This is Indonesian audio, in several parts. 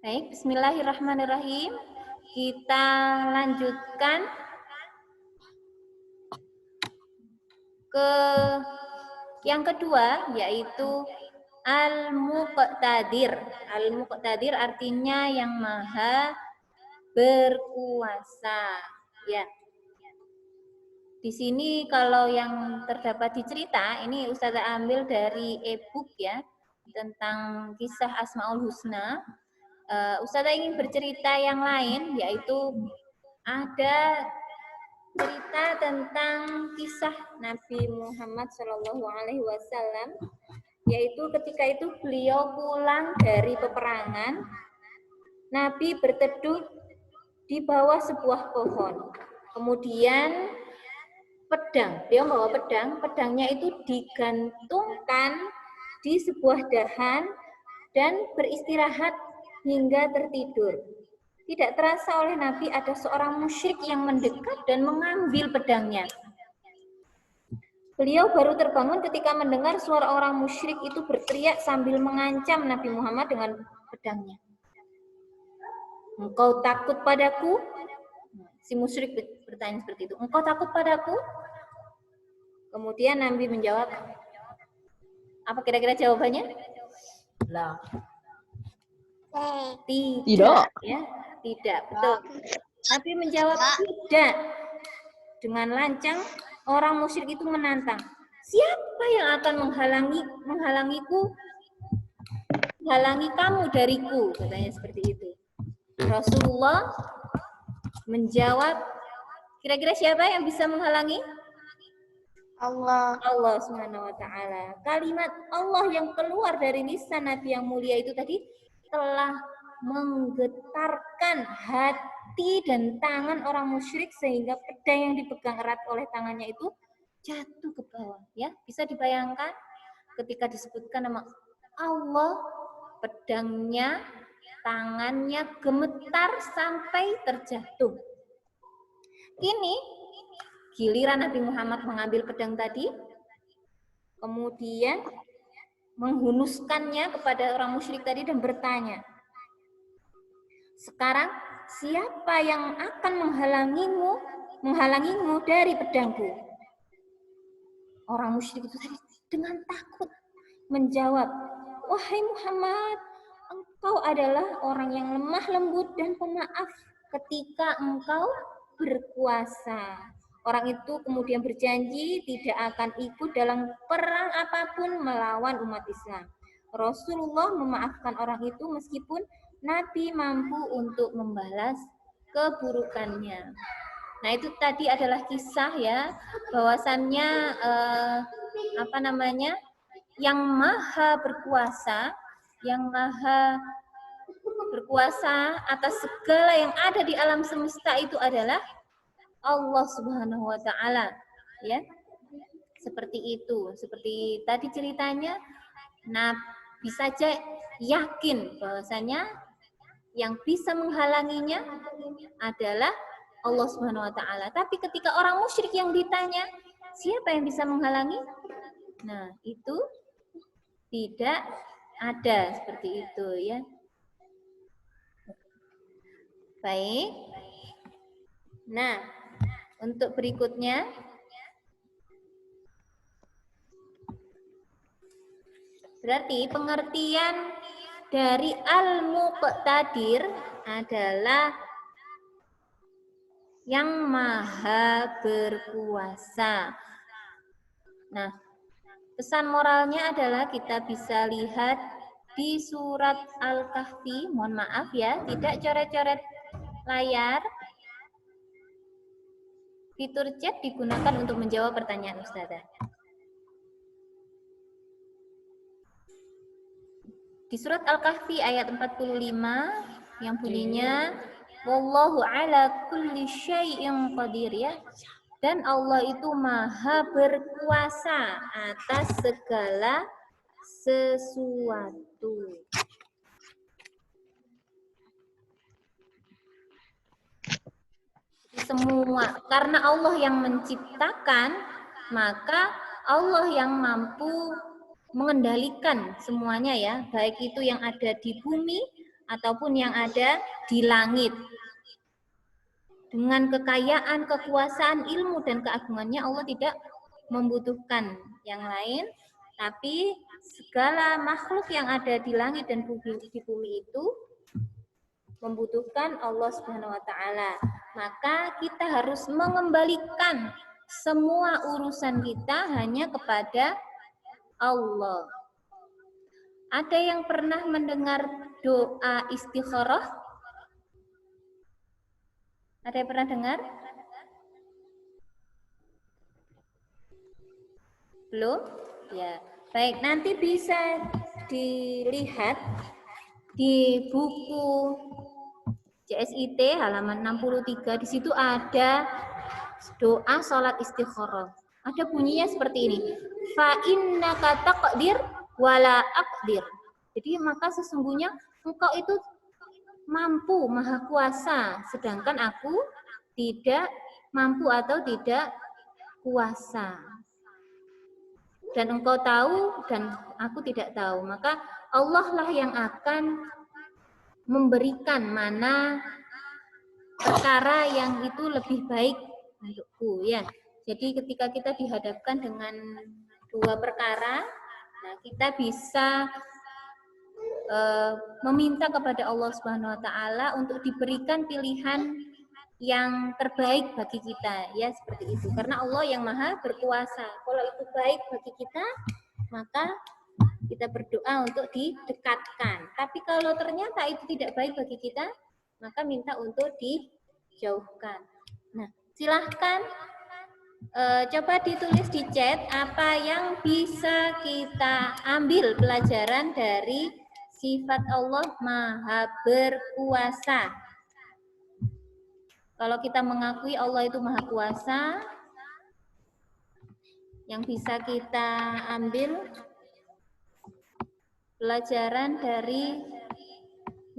Baik, bismillahirrahmanirrahim. Kita lanjutkan ke yang kedua, yaitu Al-Muqtadir. Al-Muqtadir artinya yang maha berkuasa. Ya. Di sini kalau yang terdapat di cerita, ini Ustazah ambil dari e-book ya, tentang kisah Asmaul Husna. Ustazah ingin bercerita yang lain, yaitu ada cerita tentang kisah Nabi Muhammad SAW, yaitu ketika itu beliau pulang dari peperangan, Nabi berteduh di bawah sebuah pohon. Kemudian beliau bawa pedangnya itu digantungkan di sebuah dahan dan beristirahat hingga tertidur. Tidak terasa oleh Nabi ada seorang musyrik yang mendekat dan mengambil pedangnya. Beliau baru terbangun ketika mendengar suara orang musyrik itu berteriak sambil mengancam Nabi Muhammad dengan pedangnya. "Engkau takut padaku?" Si musyrik bertanya seperti itu. "Engkau takut padaku?" Kemudian Nabi menjawab, apa kira-kira jawabannya? Lah. Tidak. Ya, tidak. Betul. Nabi menjawab tidak. Dengan lancang, orang musyrik itu menantang. Siapa yang akan menghalangi kamu dariku? Katanya seperti itu. Rasulullah menjawab, kira-kira siapa yang bisa menghalangi? Allah Subhanahu wa taala. Kalimat Allah yang keluar dari lisan Nabi yang mulia itu tadi telah menggetarkan hati dan tangan orang musyrik sehingga pedang yang dipegang erat oleh tangannya itu jatuh ke bawah, ya. Bisa dibayangkan ketika disebutkan nama Allah, pedangnya, tangannya gemetar sampai terjatuh. Kini giliran Nabi Muhammad mengambil pedang tadi, kemudian menghunuskannya kepada orang musyrik tadi dan bertanya, sekarang siapa yang akan menghalangimu dari pedangku? Orang musyrik itu tadi dengan takut menjawab, wahai Muhammad, engkau adalah orang yang lemah lembut dan pemaaf ketika engkau berkuasa. Orang itu kemudian berjanji tidak akan ikut dalam perang apapun melawan umat Islam. Rasulullah memaafkan orang itu meskipun Nabi mampu untuk membalas keburukannya. Nah, itu tadi adalah kisah ya, bahwasannya yang maha berkuasa atas segala yang ada di alam semesta itu adalah Allah Subhanahu wa taala, ya. Seperti itu. Seperti tadi ceritanya, Nabi saja yakin bahwasanya yang bisa menghalanginya adalah Allah Subhanahu wa taala. Tapi ketika orang musyrik yang ditanya, siapa yang bisa menghalangi? Nah, itu tidak ada seperti itu, ya. Baik. Nah, untuk berikutnya, berarti pengertian dari Al-Muqtadir adalah yang maha berkuasa. Nah, pesan moralnya adalah kita bisa lihat di surat Al-Kahfi. Mohon maaf ya, tidak coret-coret layar. Fitur chat digunakan untuk menjawab pertanyaan Ustazah. Di surat Al-Kahfi ayat 45 yang bunyinya wallahu ala kulli syai'in qadir, ya. Dan Allah itu maha berkuasa atas segala sesuatu. Semua, karena Allah yang menciptakan, maka Allah yang mampu mengendalikan semuanya, ya, baik itu yang ada di bumi ataupun yang ada di langit. Dengan kekayaan, kekuasaan, ilmu, dan keagungannya Allah tidak membutuhkan yang lain, tapi segala makhluk yang ada di langit dan di bumi itu membutuhkan Allah Subhanahu wa taala. Maka kita harus mengembalikan semua urusan kita hanya kepada Allah. Ada yang pernah mendengar doa istikharah? Ada yang pernah dengar? Belum? Ya. Baik, nanti bisa dilihat di buku CSIT halaman 63. Di situ ada doa salat istikharah. Ada bunyinya seperti ini. Fa innaka taqdir wala aqdir. Jadi maka sesungguhnya engkau itu mampu, maha kuasa, sedangkan aku tidak mampu atau tidak kuasa. Dan engkau tahu dan aku tidak tahu. Maka Allah lah yang akan memberikan mana perkara yang itu lebih baik untukku, ya. Jadi ketika kita dihadapkan dengan dua perkara, nah kita bisa meminta kepada Allah Subhanahu wa taala untuk diberikan pilihan yang terbaik bagi kita, ya, seperti itu. Karena Allah yang Maha berkuasa. Kalau itu baik bagi kita, maka kita berdoa untuk didekatkan. Tapi kalau ternyata itu tidak baik bagi kita, maka minta untuk dijauhkan. Nah, silahkan coba ditulis di chat apa yang bisa kita ambil pelajaran dari sifat Allah Maha Berkuasa. Kalau kita mengakui Allah itu Maha Kuasa, yang bisa kita ambil pelajaran dari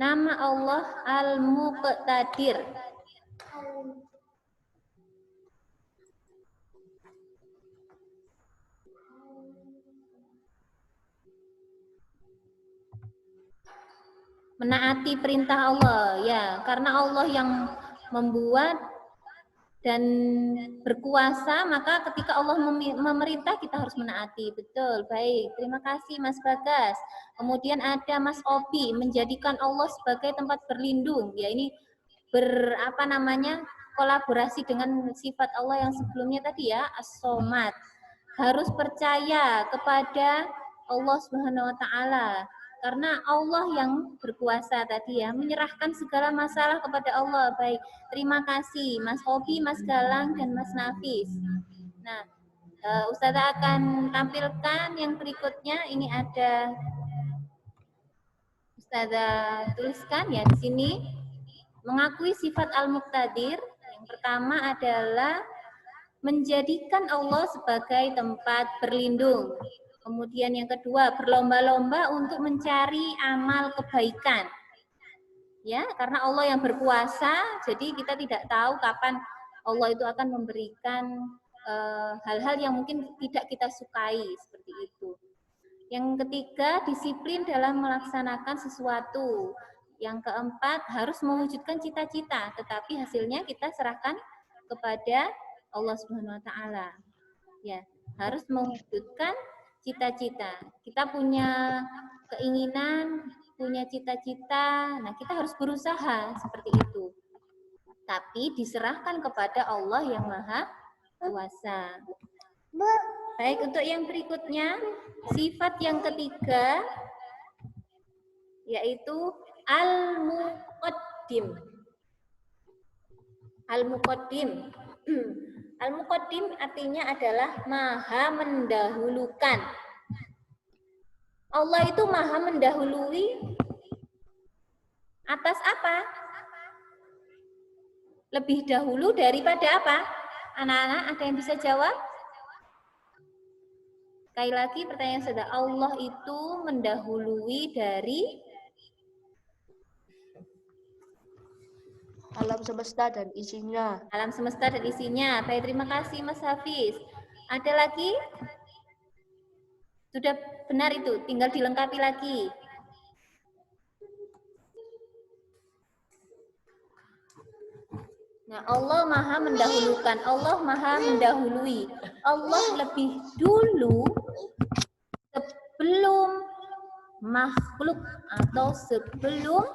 nama Allah Al-Muqtadir. Menaati perintah Allah, ya, karena Allah yang membuat dan berkuasa, maka ketika Allah memerintah kita harus menaati. Betul, baik. Terima kasih Mas Bagas. Kemudian ada Mas Obi, menjadikan Allah sebagai tempat berlindung. Ya, ini kolaborasi dengan sifat Allah yang sebelumnya tadi, ya, As-Somad. Harus percaya kepada Allah Subhanahu wa taala. Karena Allah yang berkuasa tadi, ya, menyerahkan segala masalah kepada Allah. Baik, terima kasih Mas Obi, Mas Galang, dan Mas Nafis. Nah, Ustazah akan tampilkan yang berikutnya. Ini ada Ustazah tuliskan, ya, di sini. Mengakui sifat Al-Muqtadir, yang pertama adalah menjadikan Allah sebagai tempat berlindung. Kemudian yang kedua, berlomba-lomba untuk mencari amal kebaikan. Ya, karena Allah yang berkuasa, jadi kita tidak tahu kapan Allah itu akan memberikan hal-hal yang mungkin tidak kita sukai, seperti itu. Yang ketiga, disiplin dalam melaksanakan sesuatu. Yang keempat, harus mewujudkan cita-cita, tetapi hasilnya kita serahkan kepada Allah Subhanahu wa taala. Ya, harus mewujudkan cita-cita. Kita punya keinginan, punya cita-cita, nah kita harus berusaha seperti itu. Tapi diserahkan kepada Allah yang Maha Kuasa. Baik, untuk yang berikutnya, sifat yang ketiga yaitu Al-Muqaddim. Al-Muqaddim. Al-Muqaddim artinya adalah maha mendahulukan. Allah itu maha mendahului atas apa? Lebih dahulu daripada apa? Anak-anak, ada yang bisa jawab? Sekali lagi pertanyaan sudah, Allah itu mendahului dari alam semesta dan isinya. Alam semesta dan isinya. Baik, terima kasih Mas Hafiz. Ada lagi? Sudah benar itu, tinggal dilengkapi lagi. Nah, Allah maha mendahulukan, Allah maha mendahului. Allah lebih dulu sebelum makhluk atau sebelum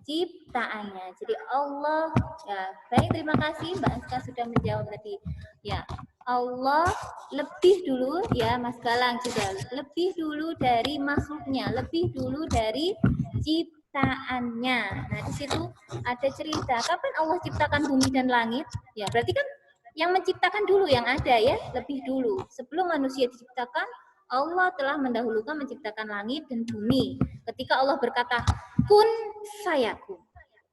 ciptaannya. Jadi Allah, ya baik, terima kasih Mbak Aska sudah menjawab tadi. Ya, Allah lebih dulu, ya Mas Galang juga lebih dulu dari makhluknya, lebih dulu dari ciptaannya. Nah, di situ ada cerita kapan Allah ciptakan bumi dan langit. Ya, berarti kan yang menciptakan dulu yang ada ya, lebih dulu. Sebelum manusia diciptakan, Allah telah mendahulukan menciptakan langit dan bumi. Ketika Allah berkata, kun fayakun.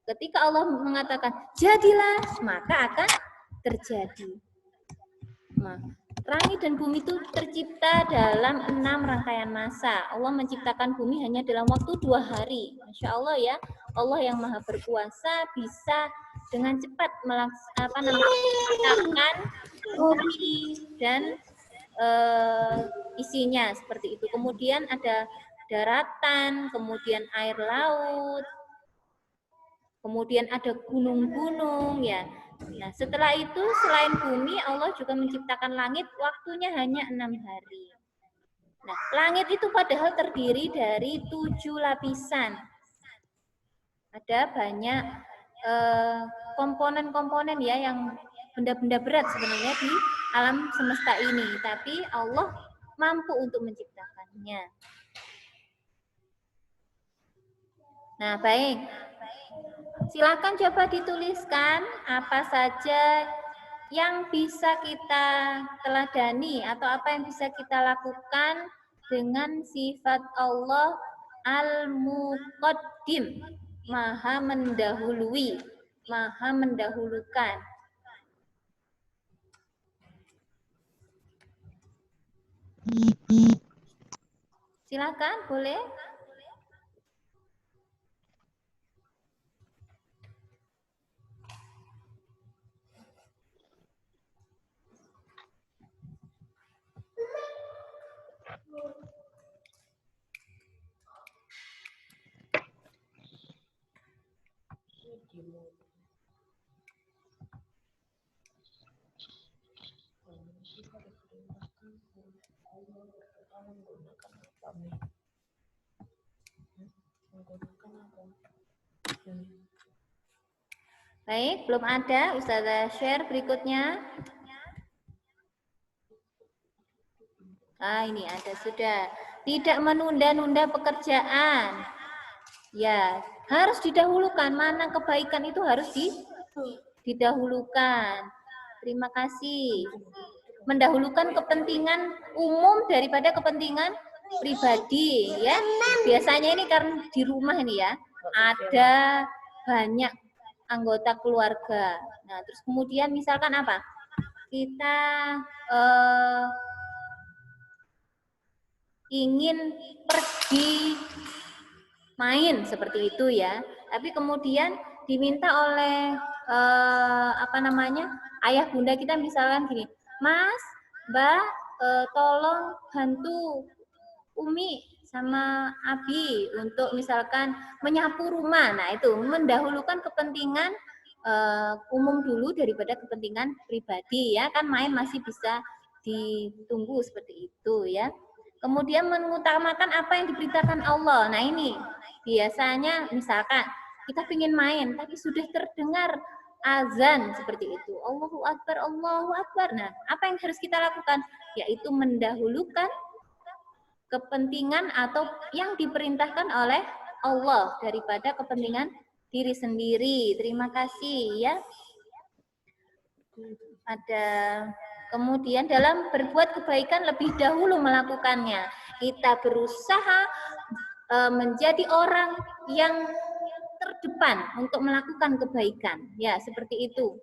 Ketika Allah mengatakan, jadilah, maka akan terjadi. Nah, langit dan bumi itu tercipta dalam 6 rangkaian masa. Allah menciptakan bumi hanya dalam waktu 2 hari. Masya Allah ya, Allah yang maha berkuasa bisa dengan cepat menciptakan bumi dan isinya seperti itu. Kemudian ada daratan, kemudian air laut, kemudian ada gunung-gunung ya. Nah, setelah itu selain bumi, Allah juga menciptakan langit, waktunya hanya 6 hari. Nah, langit itu padahal terdiri dari 7 lapisan. Ada banyak komponen-komponen ya yang benda-benda berat sebenarnya di alam semesta ini, tapi Allah mampu untuk menciptakannya. Nah, baik. Silakan coba dituliskan apa saja yang bisa kita teladani atau apa yang bisa kita lakukan dengan sifat Allah Al-Muqaddim, maha mendahului, maha mendahulukan. Silakan, boleh. Baik, belum ada. Ustazah share berikutnya. Ini ada sudah. Tidak menunda-nunda pekerjaan. Ya, harus didahulukan. Mana kebaikan itu harus didahulukan. Terima kasih. Mendahulukan kepentingan umum daripada kepentingan pribadi ya. Biasanya ini karena di rumah ini ya, ada banyak anggota keluarga. Nah, terus kemudian misalkan apa? Kita ingin pergi main seperti itu ya. Tapi kemudian diminta oleh ayah bunda kita misalkan gini, Mas, Mbak, tolong bantu Umi sama Abi untuk misalkan menyapu rumah. Nah, itu mendahulukan kepentingan umum dulu daripada kepentingan pribadi ya. Kan main masih bisa ditunggu seperti itu ya. Kemudian mengutamakan apa yang diberitakan Allah. Nah, ini biasanya misalkan kita ingin main tapi sudah terdengar azan seperti itu. Allahu Akbar, Allahu Akbar. Nah, apa yang harus kita lakukan? Yaitu mendahulukan kepentingan atau yang diperintahkan oleh Allah daripada kepentingan diri sendiri. Terima kasih ya. Ada kemudian dalam berbuat kebaikan lebih dahulu melakukannya. Kita berusaha menjadi orang yang terdepan untuk melakukan kebaikan. Ya, seperti itu.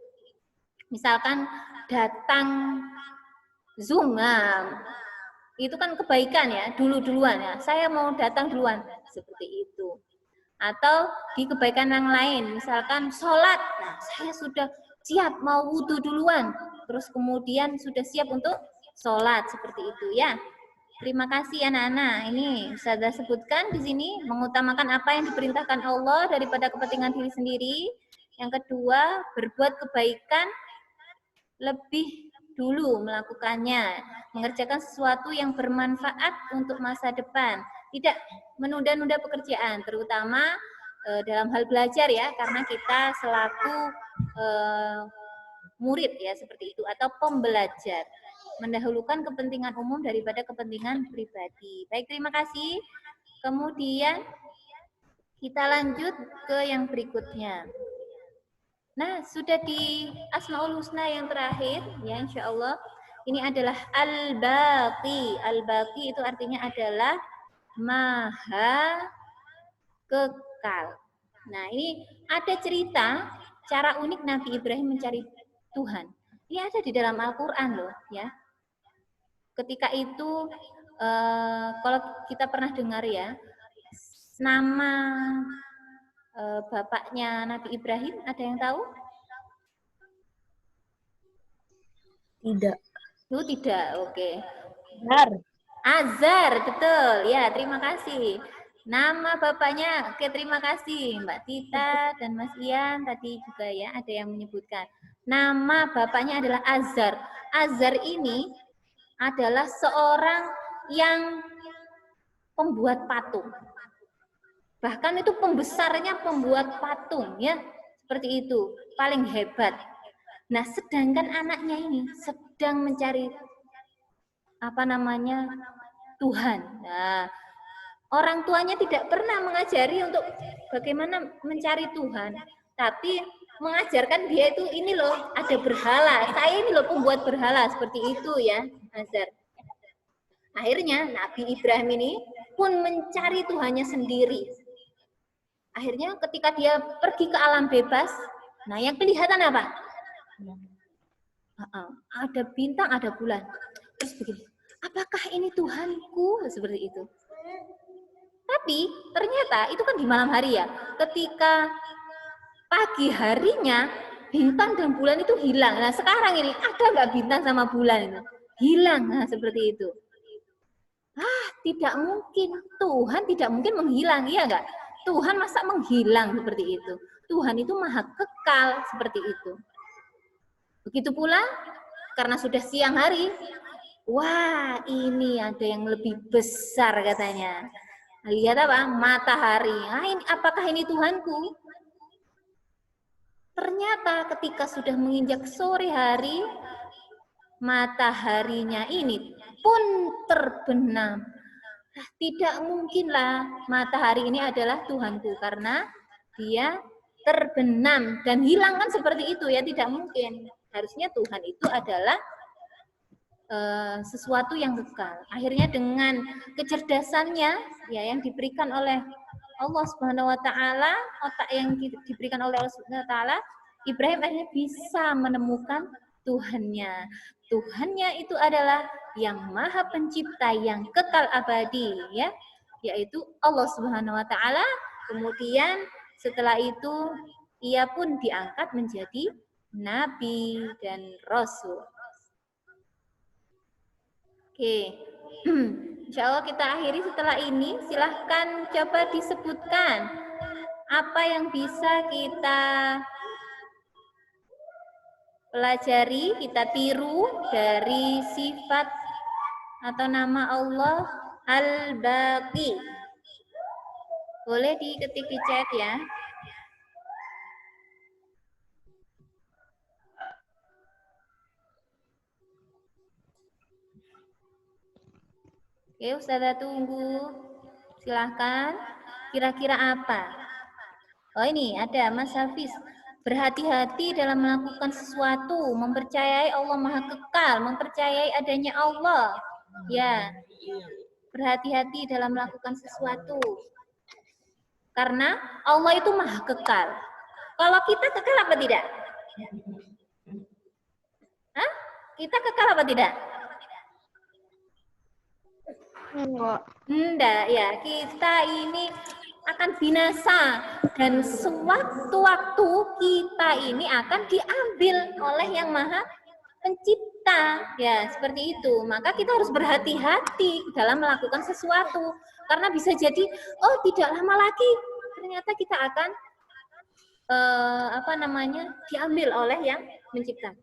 Misalkan datang Zoom, itu kan kebaikan ya, duluan ya. Saya mau datang duluan, seperti itu. Atau di kebaikan yang lain, misalkan sholat, nah saya sudah siap mau wudhu duluan, terus kemudian sudah siap untuk sholat, seperti itu ya. Terima kasih anak-anak. Ini saya sebutkan di sini mengutamakan apa yang diperintahkan Allah daripada kepentingan diri sendiri. Yang kedua, berbuat kebaikan lebih dulu melakukannya, mengerjakan sesuatu yang bermanfaat untuk masa depan, tidak menunda-nunda pekerjaan, terutama dalam hal belajar ya, karena kita selaku murid ya seperti itu, atau pembelajar, mendahulukan kepentingan umum daripada kepentingan pribadi. Baik, terima kasih. Kemudian kita lanjut ke yang berikutnya. Nah, sudah di Asmaul Husna yang terakhir, ya insya Allah. Ini adalah Al-Baqi. Al-Baqi itu artinya adalah maha kekal. Nah, ini ada cerita cara unik Nabi Ibrahim mencari Tuhan. Ini ada di dalam Al-Quran loh, ya. Ketika itu, kalau kita pernah dengar ya, nama bapaknya Nabi Ibrahim, ada yang tahu? Tidak. Oh, tidak, oke. Benar. Azar, betul. Ya, terima kasih. Nama bapaknya, oke terima kasih Mbak Tita dan Mas Ian tadi juga ya ada yang menyebutkan. Nama bapaknya adalah Azar. Azar ini adalah seorang yang pembuat patung. Bahkan itu pembesarnya pembuat patung ya, seperti itu, paling hebat. Nah, sedangkan anaknya ini sedang mencari Tuhan. Nah, orang tuanya tidak pernah mengajari untuk bagaimana mencari Tuhan, tapi mengajarkan dia itu ini loh, ada berhala. Saya ini loh pembuat berhala seperti itu ya, Azar. Akhirnya Nabi Ibrahim ini pun mencari Tuhannya sendiri. Akhirnya ketika dia pergi ke alam bebas, nah yang kelihatan apa? Ada bintang, ada bulan. Terus begini, apakah ini Tuhanku? Seperti itu. Tapi ternyata itu kan di malam hari ya. Ketika pagi harinya bintang dan bulan itu hilang. Nah sekarang ini ada nggak bintang sama bulan itu? Hilang. Nah seperti itu. Tidak mungkin. Tuhan tidak mungkin menghilang, iya nggak? Tuhan masa menghilang seperti itu? Tuhan itu maha kekal seperti itu. Begitu pula karena sudah siang hari. Wah ini ada yang lebih besar katanya. Lihat apa? Matahari. Apakah ini Tuhanku? Ternyata ketika sudah menginjak sore hari, mataharinya ini pun terbenam. Tidak mungkinlah matahari ini adalah Tuhanku karena dia terbenam dan hilang kan seperti itu ya, tidak mungkin. Harusnya Tuhan itu adalah sesuatu yang kekal. Akhirnya dengan kecerdasannya ya yang diberikan oleh Allah Subhanahu wa taala, otak yang diberikan oleh Allah Subhanahu wa taala, Ibrahim akhirnya bisa menemukan Tuhannya. Tuhannya itu adalah yang Maha Pencipta yang kekal abadi ya, yaitu Allah Subhanahu wa taala. Kemudian setelah itu ia pun diangkat menjadi nabi dan rasul. Oke, insya Allah kita akhiri setelah ini. Silahkan coba disebutkan apa yang bisa kita pelajari, kita tiru dari sifat atau nama Allah Al-Baqi. Boleh diketik di chat ya. Oke, Ustazah tunggu. Silahkan. Kira-kira apa? Oh ini ada Mas Hafiz. Berhati-hati dalam melakukan sesuatu. Mempercayai Allah Maha Kekal. Mempercayai adanya Allah. Ya. Berhati-hati dalam melakukan sesuatu. Karena Allah itu Maha Kekal. Kalau kita kekal apa tidak? Hah? Kita kekal apa tidak? Enggak ya, kita ini akan binasa dan sewaktu-waktu kita ini akan diambil oleh yang Maha Pencipta ya, seperti itu. Maka kita harus berhati-hati dalam melakukan sesuatu karena bisa jadi tidak lama lagi ternyata kita akan diambil oleh yang menciptakan.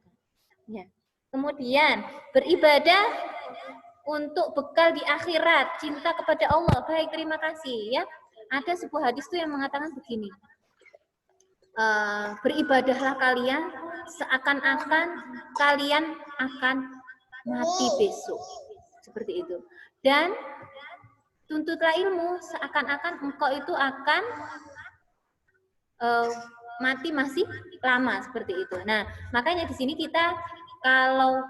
Ya. Kemudian beribadah untuk bekal di akhirat, cinta kepada Allah. Baik, terima kasih ya. Ada sebuah hadis tuh yang mengatakan begini. Beribadahlah kalian seakan-akan kalian akan mati besok. Seperti itu. Dan tuntutlah ilmu seakan-akan engkau itu akan mati masih lama, seperti itu. Nah, makanya di sini kita kalau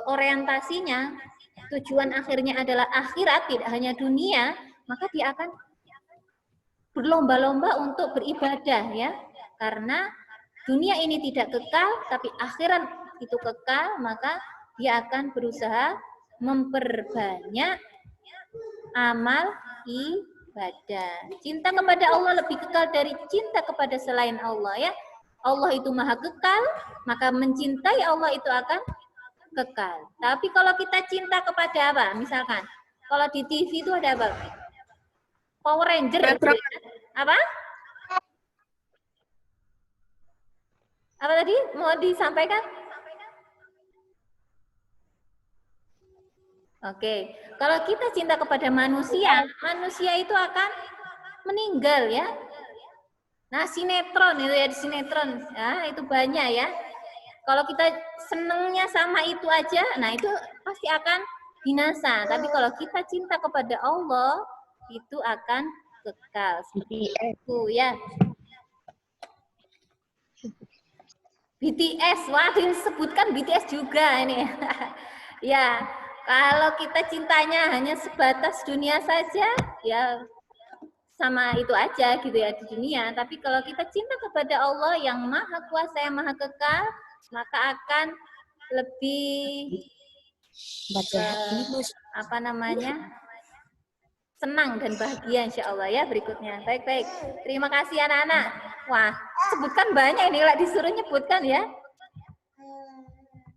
orientasinya tujuan akhirnya adalah akhirat, tidak hanya dunia, maka dia akan berlomba-lomba untuk beribadah ya. Karena dunia ini tidak kekal, tapi akhirat itu kekal, maka dia akan berusaha memperbanyak amal ibadah. Cinta kepada Allah lebih kekal dari cinta kepada selain Allah ya. Allah itu maha kekal, maka mencintai Allah itu akan kekal. Tapi kalau kita cinta kepada apa? Misalkan, kalau di TV itu ada apa? Power Ranger. Gitu ya? Apa? Apa tadi? Mau disampaikan? Oke, kalau kita cinta kepada manusia, manusia itu akan meninggal ya. Nah, sinetron itu ya, di sinetron ya, itu banyak ya. Kalau kita senengnya sama itu aja, nah itu pasti akan binasa. Tapi kalau kita cinta kepada Allah, itu akan kekal. Seperti itu ya. BTS, wah disebutkan BTS juga ini. Ya, kalau kita cintanya hanya sebatas dunia saja, ya sama itu aja gitu ya di dunia. Tapi kalau kita cinta kepada Allah yang maha kuasa, yang maha kekal, maka akan lebih senang dan bahagia insya Allah ya berikutnya. Baik-baik. Terima kasih anak-anak. Wah, sebutkan banyak ini, disuruh nyebutkan ya.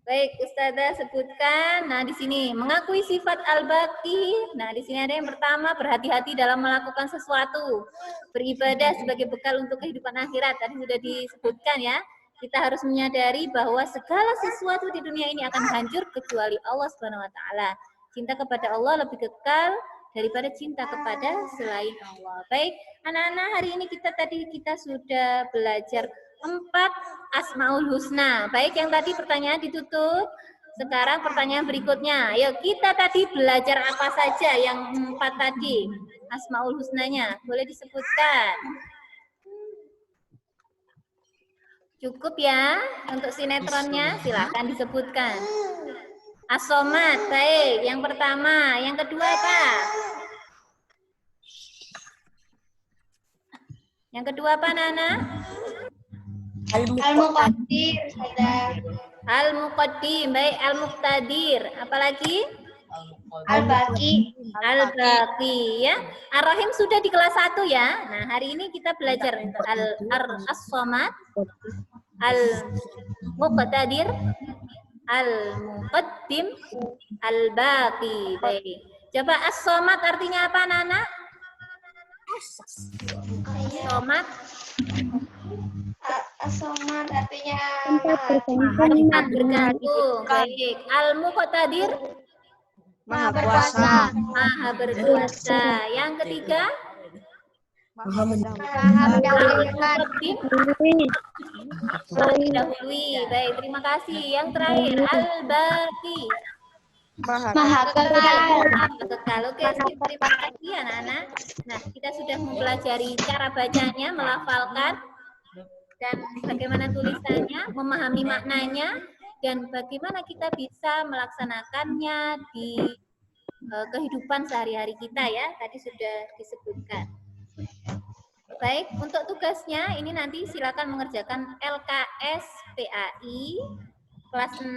Baik, Ustazah sebutkan. Nah, di sini mengakui sifat al-baqi. Nah, di sini ada yang pertama, berhati-hati dalam melakukan sesuatu. Beribadah sebagai bekal untuk kehidupan akhirat. Tadi sudah disebutkan ya. Kita harus menyadari bahwa segala sesuatu di dunia ini akan hancur kecuali Allah Subhanahu wa taala. Cinta kepada Allah lebih kekal daripada cinta kepada selain Allah. Baik, anak-anak, hari ini kita sudah belajar 4 Asmaul Husna. Baik, yang tadi pertanyaan ditutup. Sekarang pertanyaan berikutnya. Ayo, kita tadi belajar apa saja yang 4 tadi? Asmaul Husnanya. Boleh disebutkan? Cukup ya untuk sinetronnya? Silahkan disebutkan. As-Somad. Baik, yang pertama. Yang kedua apa? Yang kedua apa, Nana? Al-Muqaddir. Al-Muqaddim. Baik, Al-Muqtadir. Apalagi? Al-Baqi. Al-Baqi ya. Ar-Rahim sudah di kelas 1 ya. Nah, hari ini kita belajar As-Somad, Al-Muqtadir, Al-Muqaddim, Al-Baqi. Baik. Coba As-Somad artinya apa, Nana? Somad. As-Somad artinya tempat bergantung. Baik. Al-Muqtadir, Maha berkuasa. Maha berkuasa. Yang ketiga? Maha mendahulukan. Mendahului. Baik, terima kasih. Yang terakhir, Al-Baqi. Maha kekal. Kekal. Oke, terima kasih anak-anak. Nah, kita sudah mempelajari cara bacanya, melafalkan, dan bagaimana tulisannya, memahami maknanya, dan bagaimana kita bisa melaksanakannya di kehidupan sehari-hari kita ya. Tadi sudah disebutkan. Baik, untuk tugasnya ini nanti silakan mengerjakan LKS PAI kelas 6,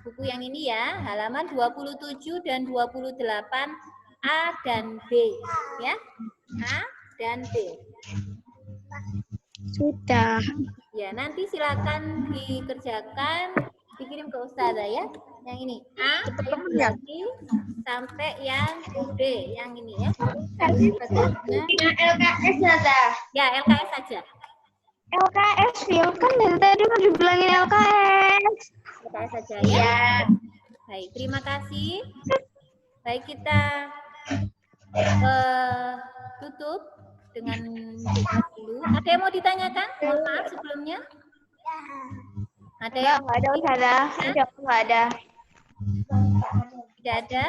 buku yang ini ya, halaman 27 dan 28 A dan B ya. A dan B. Sudah. Ya, nanti silakan dikerjakan, dikirim ke Ustazah ya. Yang ini A sampai yang B, yang ini ya. LKS saja. Ya, LKS saja. LKS, ya kan dari tadi udah dibilangin LKS. LKS saja ya. Baik, terima kasih. Baik, kita tutup dengan doa dulu. Ada yang mau ditanyakan? Mohon maaf sebelumnya. Ada yang Enggak ada Ustazah. Enggak ada. tidak ada?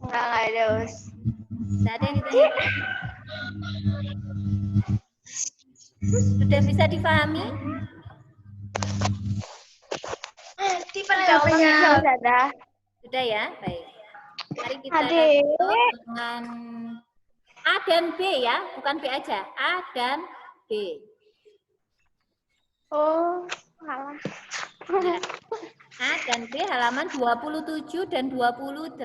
Enggak ada, Us. Tidak ada yang ditanyakan? Sudah bisa difahami? Ustazah. Sudah ya? Baik. Mari kita Adik. tutup dengan A dan B ya, bukan B aja. A dan B. Oh, salah. A dan B halaman 27 dan 28.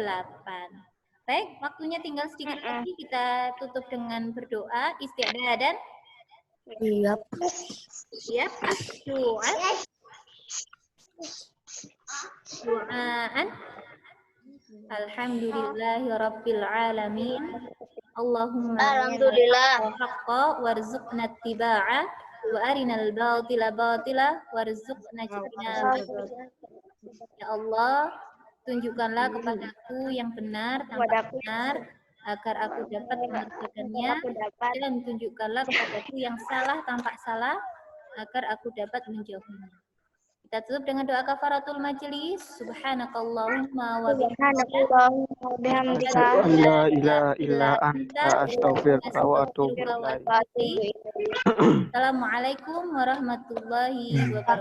Baik, waktunya tinggal sedikit lagi. Kita tutup dengan berdoa, istiadah dan Siap. siap. Doa. Doaan. Alhamdulillahirabbil alamin. Allahumma Alhamdulillah. haqqa warzuqna ittiba'a wa arinal batila batila warzuqna ijtinaba. Ya Allah, tunjukkanlah kepadaku yang benar tampak benar agar aku dapat mengerjakannya, dan tunjukkanlah kepadaku yang salah tampak salah agar aku dapat menjauhinya. Kita tutup dengan doa kafaratul majelis. Subhanakallahumma wa bihamdika. La ilaha illa anta astaghfiruka wa atubu ilaik. Assalamualaikum warahmatullahi wabarakatuh.